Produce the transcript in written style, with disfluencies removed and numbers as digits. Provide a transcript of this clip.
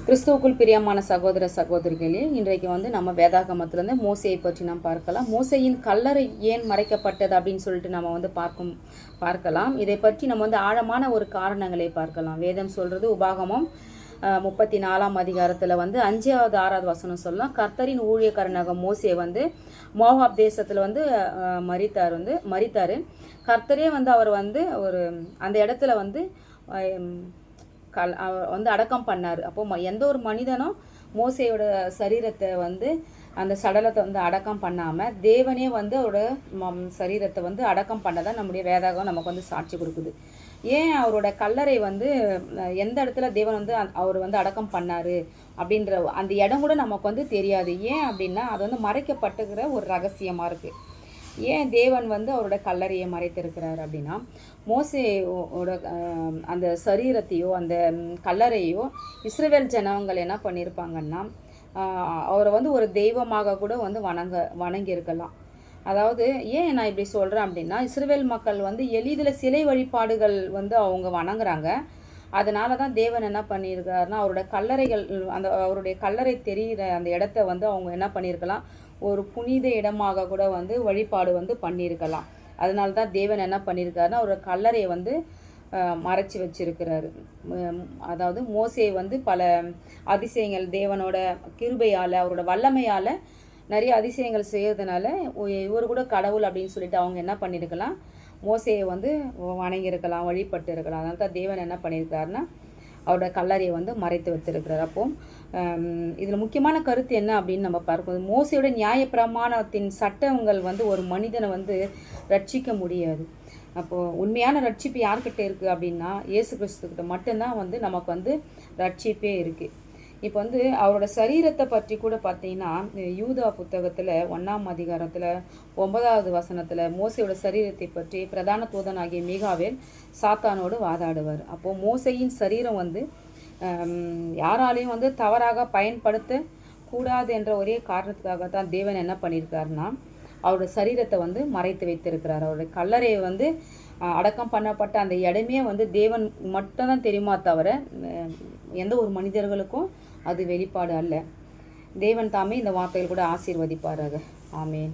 கிறிஸ்துவுக்குள் பிரியமான சகோதர சகோதரிகளே, இன்றைக்கு நம்ம வேதாகமத்திலேருந்து மோசையை பற்றி நாம் பார்க்கலாம். மோசையின் கல்லறை ஏன் மறைக்கப்பட்டது அப்படின்னு சொல்லிட்டு நம்ம பார்க்கலாம். இதை பற்றி நம்ம ஆழமான ஒரு காரணங்களை பார்க்கலாம். வேதம் சொல்கிறது உபாகமம் 34ஆம் அதிகாரத்தில் 5வது 6வது வசனம் சொல்லலாம். கர்த்தரின் ஊழியக்காரனாக மோசே மோவாப் தேசத்தில் மரித்தார். கர்த்தரே அவர் ஒரு அந்த இடத்துல அடக்கம் பண்ணார். அப்போ எந்த ஒரு மனிதனும் மோசையோட சரீரத்தை அந்த சடலத்தை அடக்கம் பண்ணாமல் தேவனே அவரோட சரீரத்தை அடக்கம் பண்ணதான் நம்முடைய வேதாகம் நமக்கு சாட்சி கொடுக்குது. ஏன் அவரோட கல்லறை எந்த இடத்துல தேவன் அவர் அடக்கம் பண்ணார் அப்படின்ற அந்த இடம் கூட நமக்கு தெரியாது. ஏன் அப்படின்னா அது மறைக்கப்பட்டுக்கிற ஒரு ரகசியமாக இருக்குது. ஏன் தேவன் அவரோட கல்லறையை மறைத்திருக்கிறார் அப்படின்னா, மோசேயோட அந்த சரீரத்தையோ அந்த கல்லறையோ இஸ்ரவேல் ஜனங்கள் என்ன பண்ணியிருப்பாங்கன்னா, அவரை ஒரு தெய்வமாக கூட வணங்கியிருக்கலாம். அதாவது ஏன் நான் இப்படி சொல்கிறேன் அப்படின்னா, இஸ்ரவேல் மக்கள் எளிதில் சிலை வழிபாடுகள் அவங்க வணங்குறாங்க. அதனால தான் தேவன் என்ன பண்ணியிருக்காருன்னா, அவரோட கல்லறைகள் அவருடைய கல்லறை தெரிகிற அந்த இடத்த அவங்க என்ன பண்ணியிருக்கலாம், ஒரு புனித இடமாக கூட வழிபாடு பண்ணியிருக்கலாம். அதனால தான் தேவன் என்ன பண்ணியிருக்காருன்னா, அவரோட கல்லறையை மறைச்சி வச்சிருக்கிறாரு. அதாவது மோசே பல அதிசயங்கள் தேவனோட கிருபையால் அவரோட வல்லமையால் நிறைய அதிசயங்கள் செய்யறதுனால இவர் கூட கடவுள் அப்படின்னு சொல்லிட்டு அவங்க என்ன பண்ணியிருக்கலாம், மோசையை வணங்கியிருக்கலாம், வழிபட்டு இருக்கலாம். அதனால தான் தேவன் என்ன பண்ணியிருக்காருன்னா, அவரோட கல்லறையை மறைத்து வைத்திருக்கிறார். அப்போ இதில் முக்கியமான கருத்து என்ன அப்படின்னு நம்ம பார்க்கணும். மோசையோட நியாயப்பிரமாணத்தின் சட்டங்கள் ஒரு மனிதனை ரட்சிக்க முடியாது. அப்போது உண்மையான ரட்சிப்பு யார்கிட்ட இருக்குது அப்படின்னா, இயேசு கிறிஸ்துக்கிட்ட மட்டும்தான் நமக்கு ரட்சிப்பே இருக்குது. இப்போ அவரோட சரீரத்தை பற்றி கூட பார்த்தீங்கன்னா, யூதா புத்தகத்தில் 1ஆம் அதிகாரத்தில் 9வது வசனத்தில் மோசையோட சரீரத்தை பற்றி பிரதான தூதனாகிய மீகாவேல் சாத்தானோடு வாதாடுவார். அப்போது மோசையின் சரீரம் யாராலையும் தவறாக பயன்படுத்த கூடாது என்ற ஒரே காரணத்துக்காக தான் தேவன் என்ன பண்ணியிருக்காருன்னா, அவரோட சரீரத்தை மறைத்து வைத்திருக்கிறார். அவருடைய கல்லறையை அடக்கம் பண்ணப்பட்ட அந்த இடமே தேவன் மட்டும்தான் தெரியுமா தவிர எந்த ஒரு மனிதர்களுக்கும் அது வெளிப்பாடு அல்ல. தேவன் தாமே இந்த வார்த்தைகள் கூட ஆசீர்வதிப்பாராக. ஆமேன்.